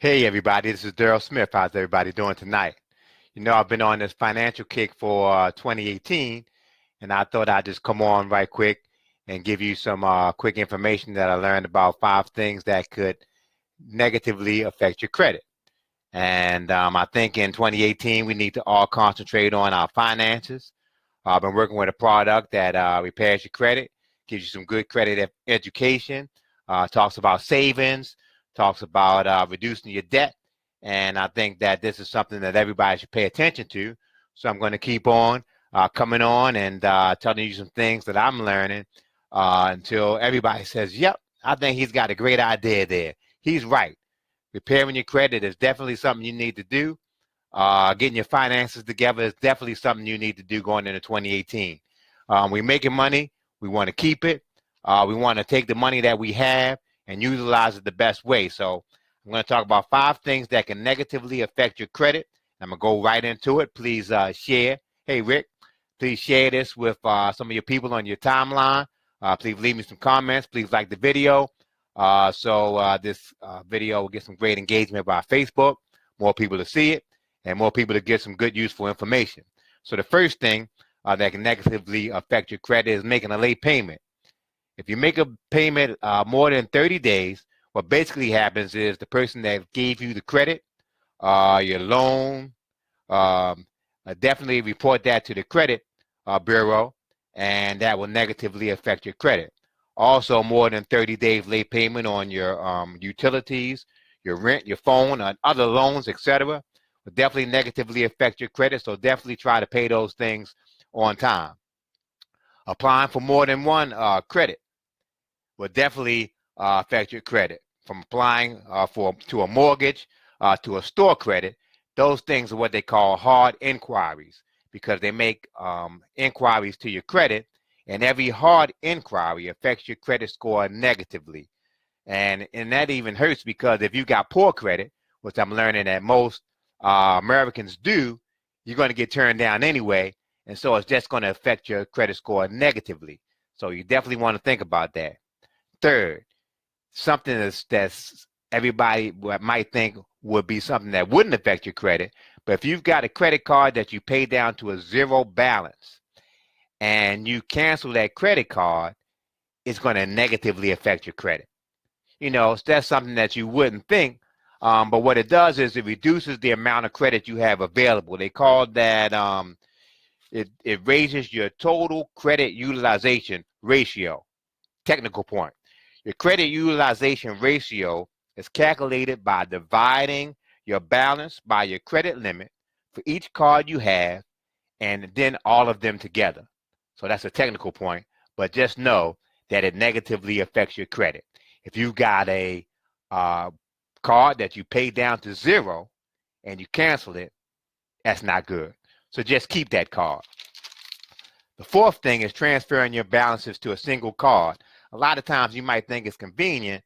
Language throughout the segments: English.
Hey everybody, this is Daryl Smith. How's everybody doing tonight? I've been on this financial kick for 2018, and I thought I'd just come on right quick and give you some quick information that I learned about 5 things that could negatively affect your credit. And I think in 2018, we need to all concentrate on our finances. I've been working with a product that repairs your credit, gives you some good credit education, talks about savings, talks about reducing your debt. And I think that this is something that everybody should pay attention to. So I'm going to keep on coming on and telling you some things that I'm learning until everybody says, yep, I think he's got a great idea there. He's right. Repairing your credit is definitely something you need to do. Getting your finances together is definitely something you need to do going into 2018. We're making money. We want to keep it. We want to take the money that we have and utilize it the best way. So I'm going to talk about 5 things that can negatively affect your credit. I'm going to go right into it. Please share. Hey, Rick, please share this with some of your people on your timeline. Please leave me some comments. Please like the video. So this video will get some great engagement by Facebook, more people to see it, and more people to get some good, useful information. So the first thing that can negatively affect your credit is making a late payment. If you make a payment more than 30 days, what basically happens is the person that gave you the credit, your loan, definitely report that to the credit bureau, and that will negatively affect your credit. Also, more than 30 days late payment on your utilities, your rent, your phone, and other loans, etc., will definitely negatively affect your credit. So definitely try to pay those things on time. Applying for more than one credit will definitely affect your credit. From applying to a mortgage to a store credit, those things are what they call hard inquiries because they make inquiries to your credit, and every hard inquiry affects your credit score negatively. And that even hurts because if you got poor credit, which I'm learning that most Americans do, you're going to get turned down anyway. And so it's just going to affect your credit score negatively. So you definitely want to think about that. Third, something that's everybody might think would be something that wouldn't affect your credit. But if you've got a credit card that you pay down to a zero balance and you cancel that credit card, it's going to negatively affect your credit. That's something that you wouldn't think. But what it does is it reduces the amount of credit you have available. They call that, it raises your total credit utilization ratio. Technical point. Your credit utilization ratio is calculated by dividing your balance by your credit limit for each card you have and then all of them together. So that's a technical point, but just know that it negatively affects your credit. If you've got a card that you pay down to zero and you cancel it, that's not good. So just keep that card. The fourth thing is transferring your balances to a single card. A lot of times you might think it's convenient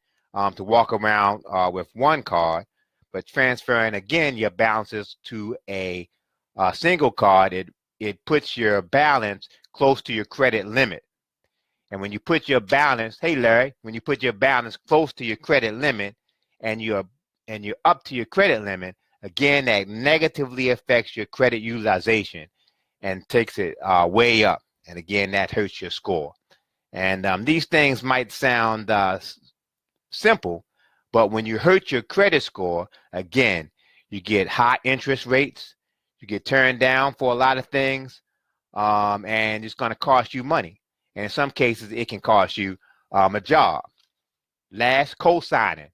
to walk around with one card, but transferring again your balances to a single card, it puts your balance close to your credit limit. And when you put your balance, hey Larry, when you put your balance close to your credit limit and you're up to your credit limit, again, that negatively affects your credit utilization and takes it way up. And again, that hurts your score. And these things might sound simple, but when you hurt your credit score, again, you get high interest rates, you get turned down for a lot of things, and it's going to cost you money. And in some cases, it can cost you a job. Last, co-signing.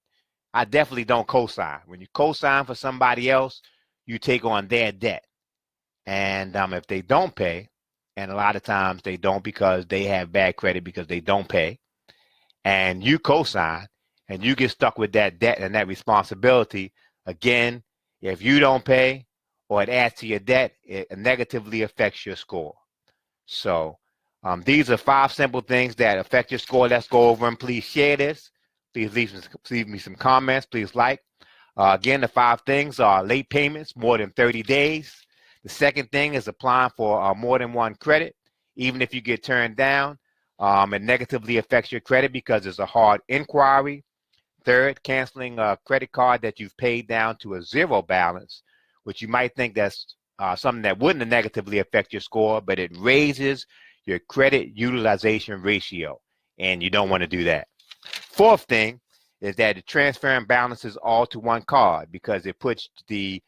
I definitely don't co-sign. When you co-sign for somebody else, you take on their debt. And if they don't pay, and a lot of times they don't because they have bad credit because they don't pay, and you co-sign, and you get stuck with that debt and that responsibility, again, if you don't pay or it adds to your debt, it negatively affects your score. So these are 5 simple things that affect your score. Let's go over them. Please share this. Please leave me some comments. Please like. Again, the 5 things are late payments, more than 30 days. The second thing is applying for more than one credit. Even if you get turned down, it negatively affects your credit because it's a hard inquiry. Third, canceling a credit card that you've paid down to a zero balance, which you might think that's something that wouldn't negatively affect your score, but it raises your credit utilization ratio, and you don't want to do that. Fourth thing is that transferring balances all to one card, because it puts the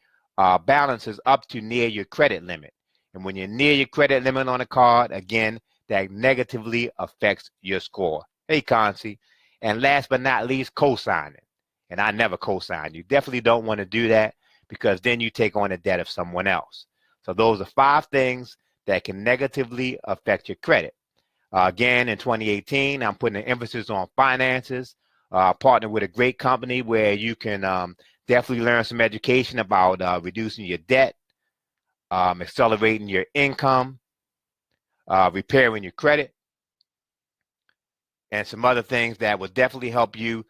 balances up to near your credit limit. And when you're near your credit limit on a card, again, that negatively affects your score. Hey, Concy. And last but not least, co-signing. And I never co-sign. You definitely don't want to do that, because then you take on the debt of someone else. So those are 5 things that can negatively affect your credit. Again, in 2018, I'm putting an emphasis on finances, partner with a great company where you can definitely learn some education about reducing your debt, accelerating your income, repairing your credit, and some other things that will definitely help you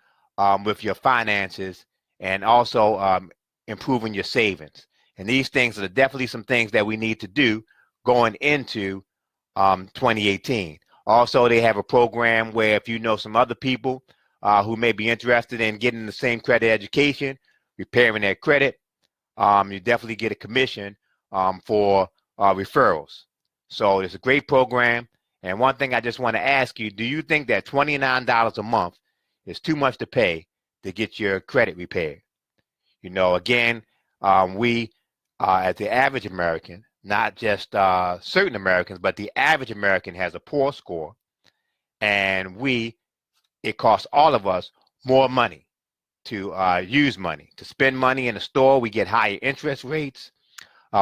with your finances, and also improving your savings. And these things are definitely some things that we need to do going into 2018. Also, they have a program where if you know some other people who may be interested in getting the same credit education, repairing their credit, you definitely get a commission for referrals. So it's a great program. And one thing I just want to ask you, do you think that $29 a month is too much to pay to get your credit repaired? You know, again, we, as the average American, not just certain Americans, but the average American has a poor score. And it costs all of us more money to use money, to spend money in the store. We get higher interest rates.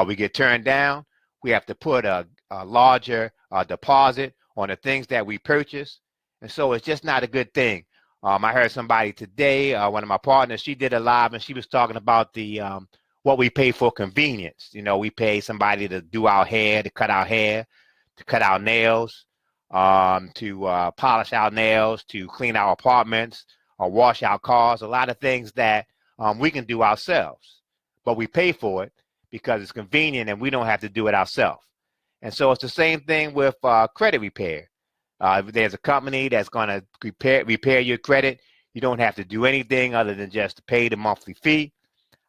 We get turned down. We have to put a larger deposit on the things that we purchase. And so it's just not a good thing. I heard somebody today, one of my partners, she did a live, and she was talking about the what we pay for convenience. You know, we pay somebody to do our hair, to cut our nails, to polish our nails, to clean our apartments, or wash our cars. A lot of things that we can do ourselves, but we pay for it because it's convenient and we don't have to do it ourselves. And so it's the same thing with credit repair. If there's a company that's going to repair your credit, you don't have to do anything other than just pay the monthly fee.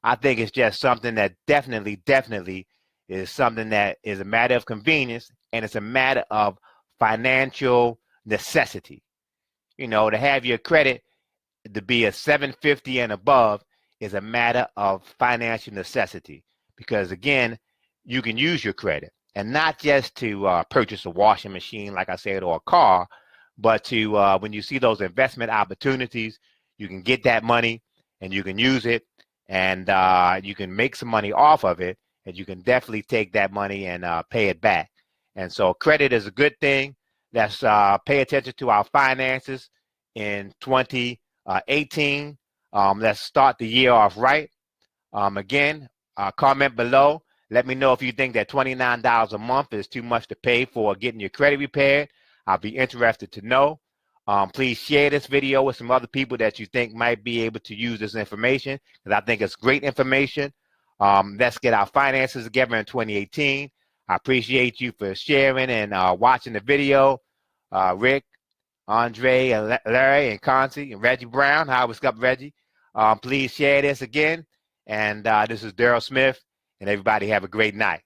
I think it's just something that definitely is something that is a matter of convenience, and it's a matter of financial necessity. You know, to have your credit to be a 750 and above is a matter of financial necessity, because again, you can use your credit, and not just to purchase a washing machine, like I said, or a car, but to when you see those investment opportunities, you can get that money and you can use it, and you can make some money off of it, and you can definitely take that money and pay it back. And so credit is a good thing. Let's pay attention to our finances in 2018. Let's start the year off right. Again, comment below. Let me know if you think that $29 a month is too much to pay for getting your credit repaired. I'll be interested to know. Please share this video with some other people that you think might be able to use this information, because I think it's great information. Let's get our finances together in 2018. I appreciate you for sharing and watching the video. Rick, Andre, and Larry, and Concy, and Reggie Brown. Hi, what's up, Reggie? Please share this again. And this is Daryl Smith, and everybody have a great night.